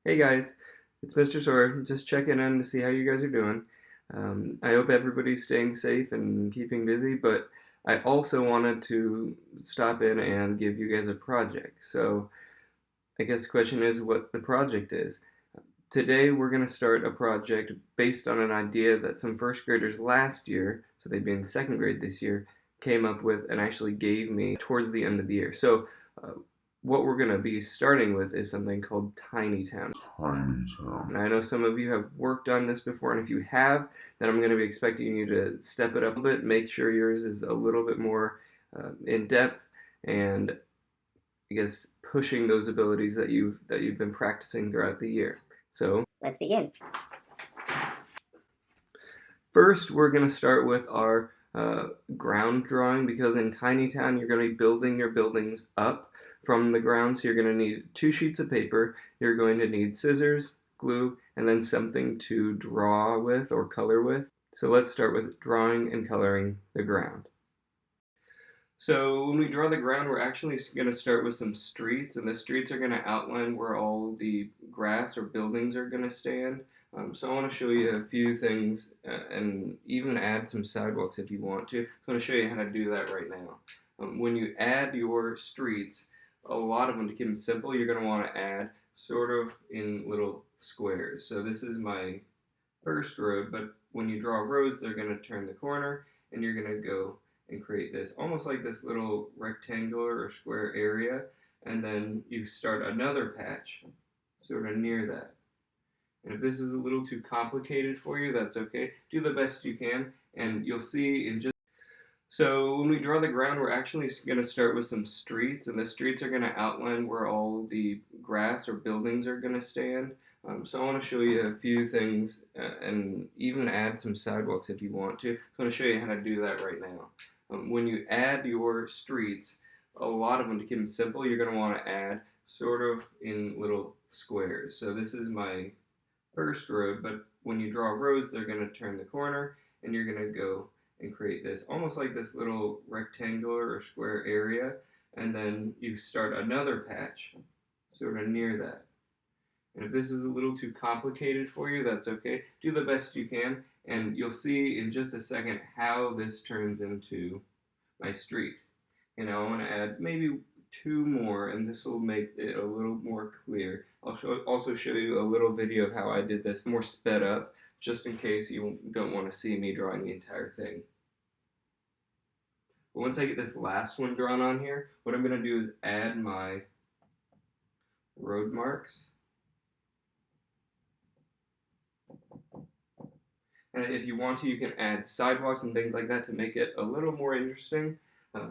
Hey guys, it's Mr. Sawyer. Just checking in to see how you guys are doing. I hope everybody's staying safe and keeping busy, but I also wanted to stop in and give you guys a project. So I guess the question is what the project is. Today we're going to start a project based on an idea that some first graders last year, so they'd be in second grade this year, came up with and actually gave me towards the end of the year. So uh, what we're going to be starting with is something called Tiny Town. And I know some of you have worked on this before, and if you have, then I'm going to be expecting you to step it up a bit, make sure yours is a little bit more in depth, and I guess pushing those abilities that you've been practicing throughout the year. So Let's begin. first, we're going to start with our ground drawing because in Tiny Town you're going to be building your buildings up from the ground. So you're going to need 2 sheets of paper. You're going to need scissors, glue, and then something to draw with or color with. So let's start with drawing and coloring the ground. So when we draw the ground, we're actually going to start with some streets, and the streets are going to outline where all the grass or buildings are going to stand. So I want to show you a few things and even add some sidewalks if you want to. So I want to show you how to do that right now. When you add your streets, a lot of them, to keep them simple, you're going to want to add sort of in little squares. So this is my first road, but when you draw rows, they're going to turn the corner, and you're going to go and create this almost like this little rectangular or square area, and then you start another patch sort of near that. And if this is a little too complicated for you, that's okay. Do the best you can, and you'll see in just so when we draw the ground, we're actually going to start with some streets, and the streets are going to outline where all the grass or buildings are going to stand. So I want to show you a few things and even add some sidewalks if you want to. So I want to show you how to do that right now. When you add your streets, a lot of them, to keep them simple, you're going to want to add sort of in little squares. So this is my first road, but when you draw rows, they're going to turn the corner, and you're going to go and create this almost like this little rectangular or square area, and then you start another patch sort of near that. And if this is a little too complicated for you, that's okay. Do the best you can, and you'll see in just a second how this turns into my street. And I want to add maybe 2 more, and this will make it a little more clear. I'll also show you a little video of how I did this more sped up, just in case you don't want to see me drawing the entire thing. But once I get this last one drawn on here, what I'm going to do is add my road marks. And if you want to, you can add sidewalks and things like that to make it a little more interesting.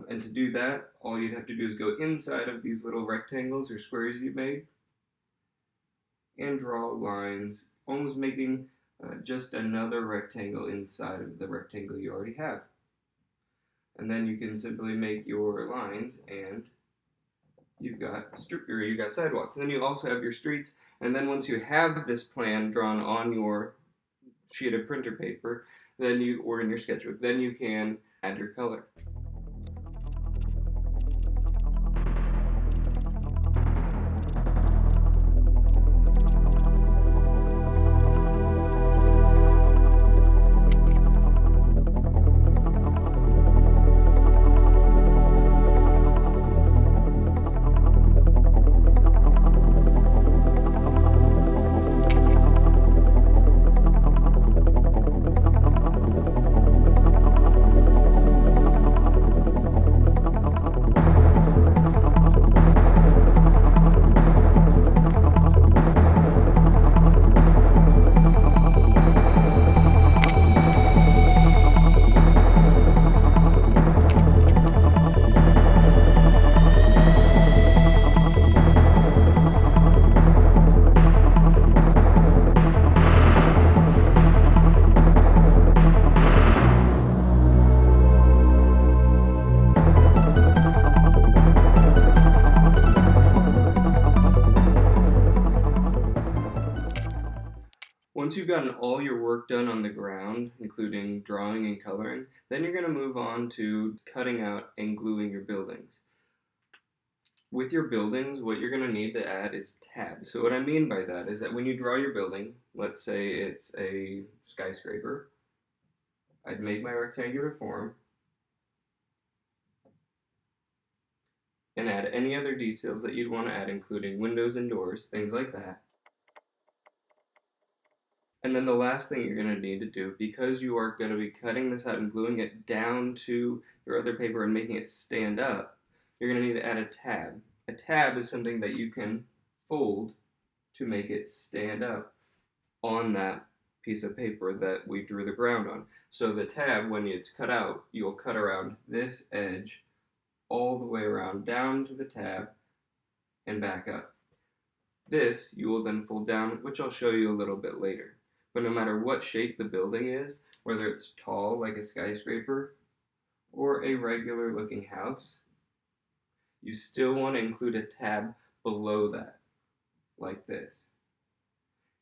And to do that, all you'd have to do is go inside of these little rectangles or squares you made and draw lines, almost making just another rectangle inside of the rectangle you already have. And then you can simply make your lines, and you've got sidewalks. And then you also have your streets. And then once you have this plan drawn on your sheet of printer paper, or in your sketchbook, then you can add your color. Once you've gotten all your work done on the ground, including drawing and coloring, then you're going to move on to cutting out and gluing your buildings. with your buildings, what you're going to need to add is tabs. So what I mean by that is that when you draw your building, let's say it's a skyscraper, I'd make my rectangular form and add any other details that you'd want to add, including windows and doors, things like that. And then the last thing you're going to need to do, because you are going to be cutting this out and gluing it down to your other paper and making it stand up, you're going to need to add a tab. A tab is something that you can fold to make it stand up on that piece of paper that we drew the ground on. So the tab, when it's cut out, you'll cut around this edge all the way around down to the tab and back up. This you will then fold down, which I'll show you a little bit later. But no matter what shape the building is, whether it's tall like a skyscraper or a regular looking house, you still want to include a tab below that, like this.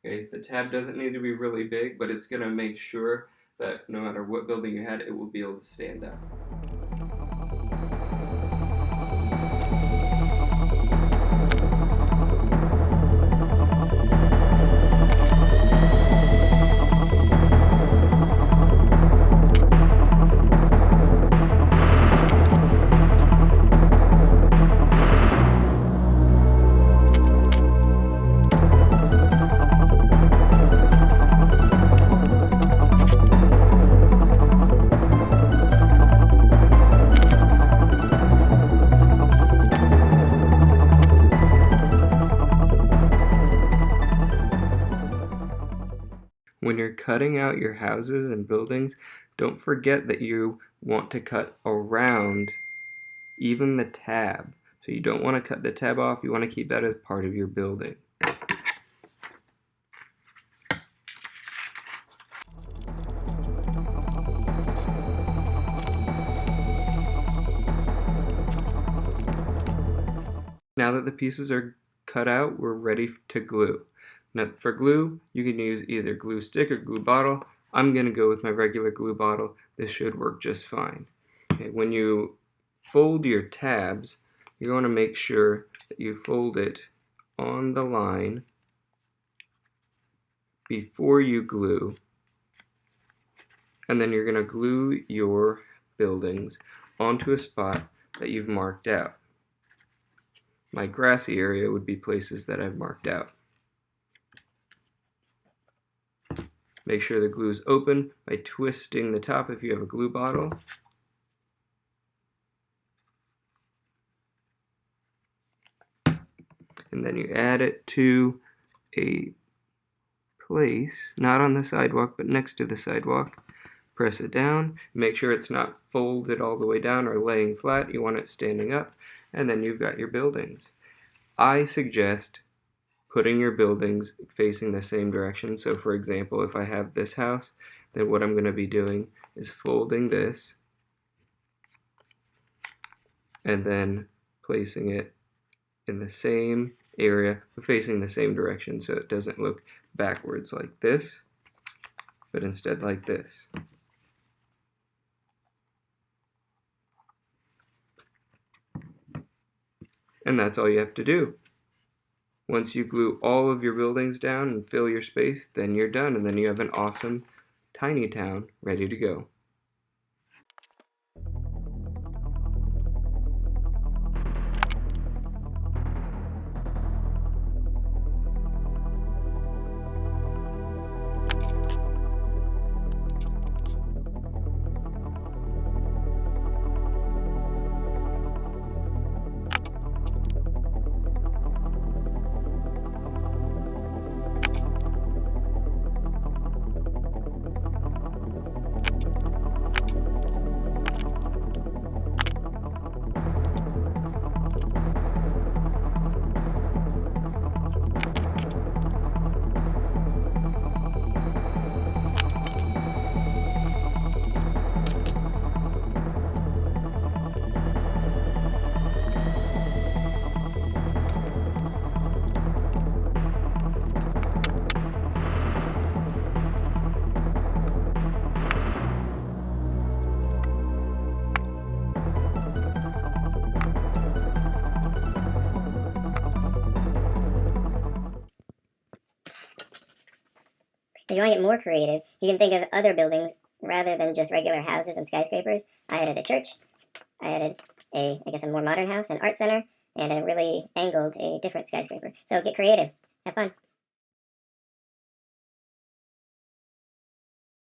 Okay, the tab doesn't need to be really big, but it's going to make sure that no matter what building you had, it will be able to stand up. When you're cutting out your houses and buildings, don't forget that you want to cut around even the tab. So you don't want to cut the tab off, you want to keep that as part of your building. Now that the pieces are cut out, we're ready to glue. Now for glue, you can use either glue stick or glue bottle. I'm going to go with my regular glue bottle. This should work just fine. Okay, when you fold your tabs, you want to make sure that you fold it on the line before you glue. And then you're going to glue your buildings onto a spot that you've marked out. My grassy area would be places that I've marked out. Make sure the glue is open by twisting the top if you have a glue bottle. And then you add it to a place, not on the sidewalk, but next to the sidewalk. Press it down. Make sure it's not folded all the way down or laying flat. You want it standing up. And then you've got your buildings. I suggest putting your buildings facing the same direction. So for example, if I have this house, then what I'm going to be doing is folding this and then placing it in the same area but facing the same direction, so it doesn't look backwards like this, but instead like this. And that's all you have to do. Once you glue all of your buildings down and fill your space, then you're done, and then you have an awesome tiny town ready to go. If you want to get more creative, you can think of other buildings rather than just regular houses and skyscrapers. I added a church. I added a more modern house, an art center, and a really angled, a different skyscraper. So get creative. Have fun.